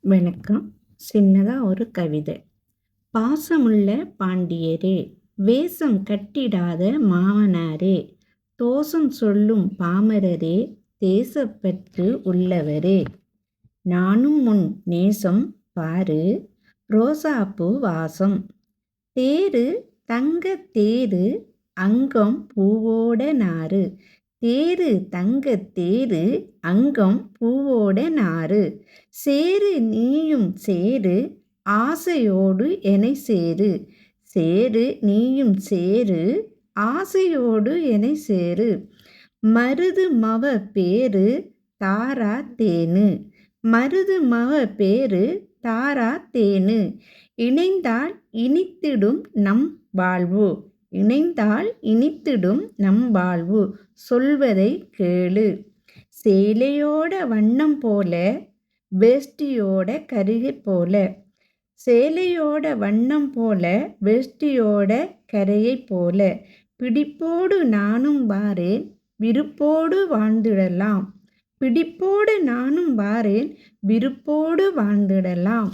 வணக்கம். சின்னதா ஒரு கவிதை. பாசமுள்ள பாண்டியரே, வேஷம் கட்டிடாத மாமனாரே, தோஷம் சொல்லும் பாமரரே, தேசப்பற்று உள்ளவரே, நானும் உன் நேசம் பாரு, ரோசாப்பூ வாசம், தேரு தங்கத் தேரு, அங்கம் பூவோட நாறு, தேரு தங்கத் தேரு, அங்கம் பூவோட நாறு, சேரு நீயும் சேரு, ஆசையோடு எனைச் சேரு, சேரு நீயும் சேரு, ஆசையோடு எனைச் சேரு, மருது மவ பேரு தாரா தேனு, மருது மவ பேரு தாரா தேனு, இணைந்தால் இனித்திடும் நம் வாழ்வு, இணைந்தால் இனித்திடும் நம் வாழ்வு, சொல்வதைக் கேளு, சேலையோட வண்ணம் போல, வேஷ்டியோட கரையை போல, சேலையோட வண்ணம் போல, வேஷ்டியோட கரையை போல, பிடிப்போடு நானும் வாரேன், விருப்போடு வாழ்ந்திடலாம், பிடிப்போடு நானும் வாரேன், விருப்போடு வாழ்ந்திடலாம்.